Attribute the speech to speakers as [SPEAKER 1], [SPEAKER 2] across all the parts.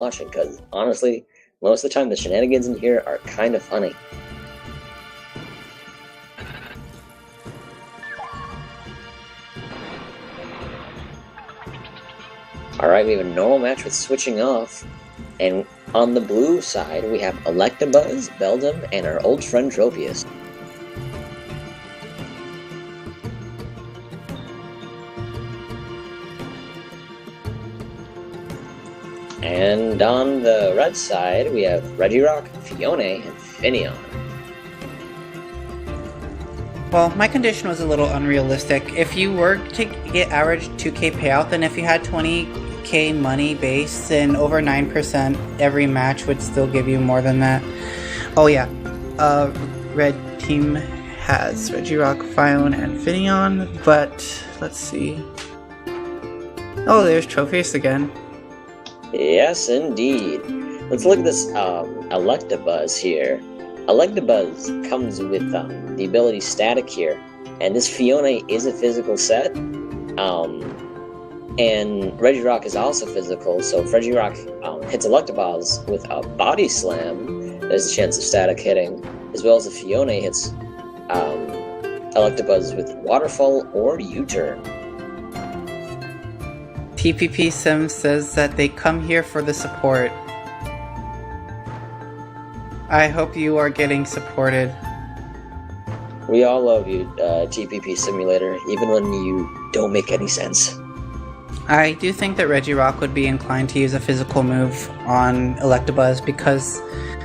[SPEAKER 1] watching, because honestly, most of the time the shenanigans in here are kind of funny. Alright, we have a normal match with switching off, and on the blue side we have Electabuzz, Beldum, and our old friend Tropius. And on the red side, we have Regirock, Fione, and Finneon.
[SPEAKER 2] Well, my condition was a little unrealistic. If you were to get average 2k payout, then if you had 20k money base, then over 9% every match would still give you more than that. Oh yeah, red team has Regirock, Fione, and Finneon, but let's see. Oh, there's Tropius again.
[SPEAKER 1] Yes, indeed. Let's look at this Electabuzz here. Electabuzz comes with the ability Static here, and this Fione is a physical set, and Regirock is also physical, so if Regirock hits Electabuzz with a Body Slam, there's a chance of Static hitting, as well as if Fione hits Electabuzz with Waterfall or U-Turn.
[SPEAKER 2] TPP Sim says that they come here for the support. I hope you are getting supported.
[SPEAKER 1] We all love you, TPP Simulator, even when you don't make any sense.
[SPEAKER 2] I do think that Regirock would be inclined to use a physical move on Electabuzz because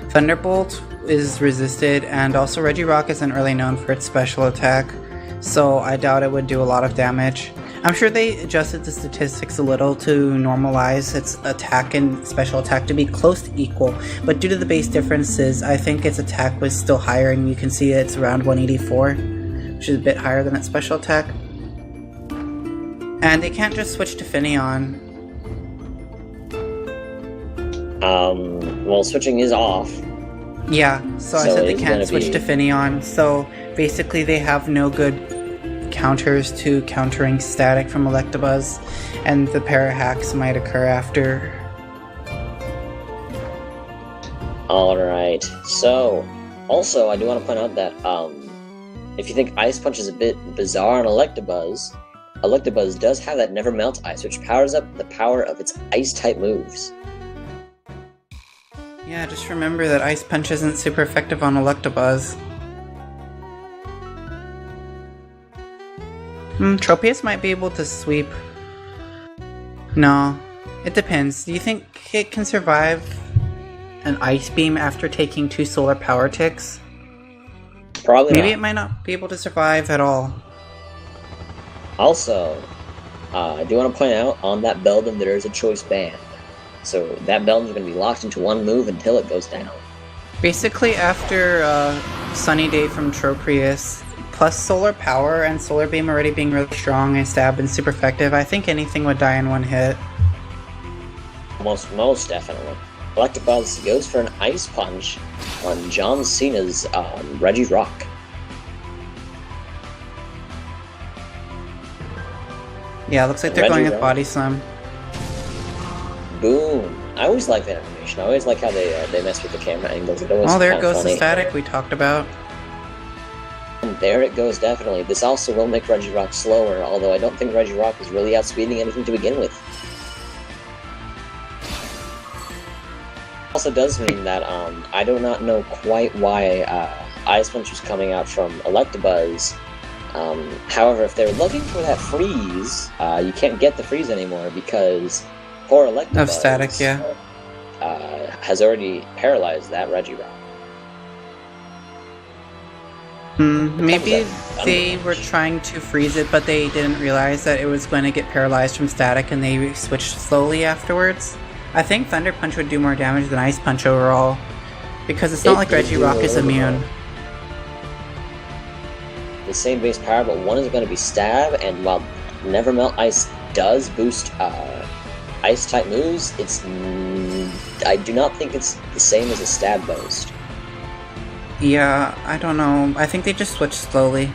[SPEAKER 2] Thunderbolt is resisted, and also Regirock isn't really known for its special attack, so I doubt it would do a lot of damage. I'm sure they adjusted the statistics a little to normalize its attack and special attack to be close to equal, but due to the base differences, I think its attack was still higher, and you can see it's around 184, which is a bit higher than its special attack. And they can't just switch to Finneon.
[SPEAKER 1] Well, switching is off.
[SPEAKER 2] Yeah, so I said they can't switch to Finneon, so basically they have no good counters to countering Static from Electabuzz, and the para hacks might occur after.
[SPEAKER 1] Alright, so, also I do want to point out that, if you think Ice Punch is a bit bizarre on Electabuzz, Electabuzz does have that Never Melt Ice, which powers up the power of its Ice-type moves.
[SPEAKER 2] Yeah, just remember that Ice Punch isn't super effective on Electabuzz. Tropius might be able to sweep. No, it depends. Do you think it can survive an Ice Beam after taking 2 Solar Power Ticks?
[SPEAKER 1] Probably
[SPEAKER 2] Maybe
[SPEAKER 1] not.
[SPEAKER 2] it might not be able to survive at all.
[SPEAKER 1] Also, I do want to point out, on that Beldum there is a choice band. So that Beldum is going to be locked into one move until it goes down.
[SPEAKER 2] Basically, after Sunny Day from Tropius, plus Solar Power and Solar Beam already being really strong and Stab and super effective, I think anything would die in one hit.
[SPEAKER 1] Most definitely. Electabuzz goes for an Ice Punch on John Cena's Regirock.
[SPEAKER 2] Yeah, looks like they're going with Body Slam.
[SPEAKER 1] Boom. I always like that animation. I always like how they mess with the camera angles.
[SPEAKER 2] Oh, there goes the Static we talked about.
[SPEAKER 1] And there it goes, definitely. This also will make Regirock slower, although I don't think Regirock is really outspeeding anything to begin with. Also does mean that I do not know quite why Ice Punch was coming out from Electabuzz. However, if they're looking for that freeze, you can't get the freeze anymore because poor Electabuzz
[SPEAKER 2] of Static, yeah.
[SPEAKER 1] Has already paralyzed that Regirock.
[SPEAKER 2] Maybe they were trying to freeze it, but they didn't realize that it was going to get paralyzed from Static, and they switched slowly afterwards. I think Thunder Punch would do more damage than Ice Punch overall, because it's not like Regirock is immune.
[SPEAKER 1] The same base power, but one is going to be Stab, and while Never Melt Ice does boost Ice-type moves, I do not think it's the same as a Stab boost.
[SPEAKER 2] Yeah, I don't know. I think they just switched slowly.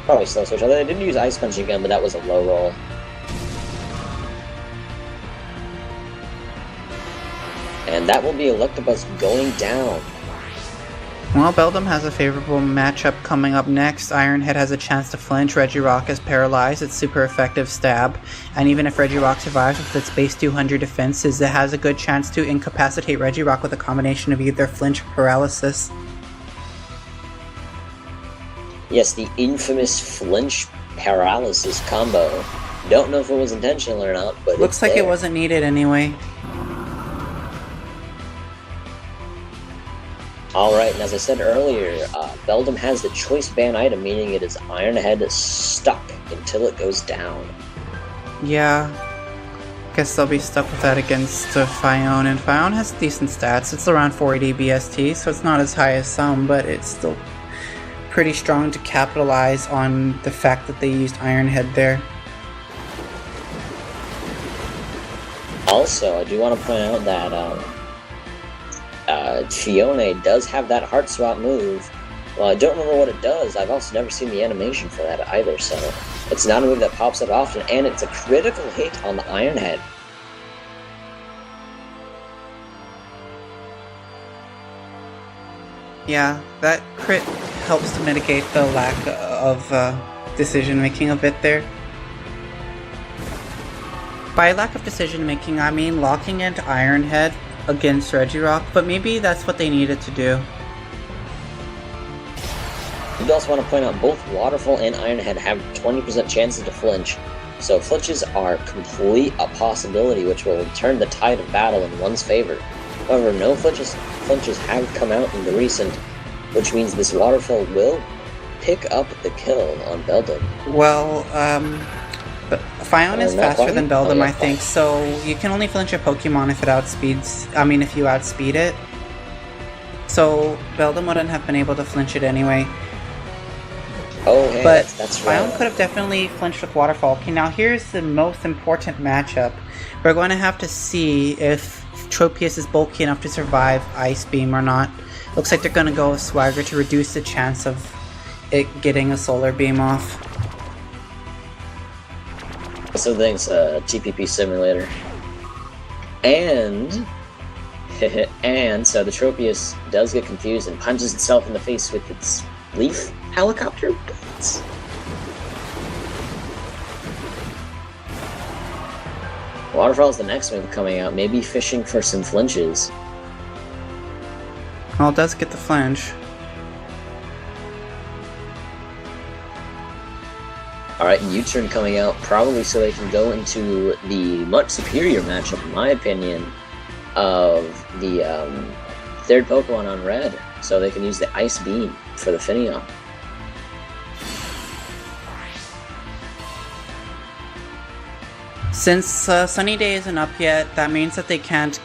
[SPEAKER 1] Probably slow switch, although they didn't use Ice Punch again, but that was a low roll. And that will be Electabuzz going down.
[SPEAKER 2] Well, Beldum has a favorable matchup coming up next. Ironhead has a chance to flinch. Regirock is paralyzed. It's super effective stab. And even if Regirock survives with its base 200 defenses, it has a good chance to incapacitate Regirock with a combination of either flinch or paralysis.
[SPEAKER 1] Yes, the infamous flinch paralysis combo. Don't know if it was intentional or not, but
[SPEAKER 2] looks like it wasn't needed anyway.
[SPEAKER 1] Alright, and as I said earlier, Beldum has the choice ban item, meaning it is Ironhead stuck until it goes down.
[SPEAKER 2] Yeah, guess they'll be stuck with that against Flareon, and Flareon has decent stats. It's around 480 BST, so it's not as high as some, but it's still pretty strong to capitalize on the fact that they used Ironhead there.
[SPEAKER 1] Also, I do want to point out that Fiona does have that heart swap move. Well, I don't remember what it does. I've also never seen the animation for that either, so it's not a move that pops up often, and it's a critical hit on the Ironhead.
[SPEAKER 2] Yeah, that crit helps to mitigate the lack of decision making a bit there. By lack of decision making, I mean locking into Ironhead against Regirock, but maybe that's what they needed to do.
[SPEAKER 1] You also want to point out both Waterfall and Ironhead have 20% chances to flinch, so flinches are complete a possibility, which will turn the tide of battle in one's favor. However, no flinches have come out in the recent, which means this Waterfall will pick up the kill on Beldum.
[SPEAKER 2] Well, Flareon is faster than Beldum,
[SPEAKER 1] yeah,
[SPEAKER 2] I think, so you can only flinch a Pokemon if it if you outspeed it. So Beldum wouldn't have been able to flinch it anyway.
[SPEAKER 1] Oh, hey,
[SPEAKER 2] but
[SPEAKER 1] that's right.
[SPEAKER 2] Flareon could have definitely flinched with Waterfall. Okay, now here's the most important matchup. We're going to have to see if Tropius is bulky enough to survive Ice Beam or not. Looks like they're going to go with Swagger to reduce the chance of it getting a Solar Beam off.
[SPEAKER 1] So thanks, TPP Simulator. And and so the Tropius does get confused and punches itself in the face with its leaf helicopter boots. Waterfall's the next move coming out, maybe fishing for some flinches.
[SPEAKER 2] Well, it does get the flinch.
[SPEAKER 1] Alright, U-turn coming out, probably so they can go into the much superior matchup, in my opinion, of the third Pokemon on Red, so they can use the Ice Beam for the Finneon.
[SPEAKER 2] Since Sunny Day isn't up yet, that means that they can't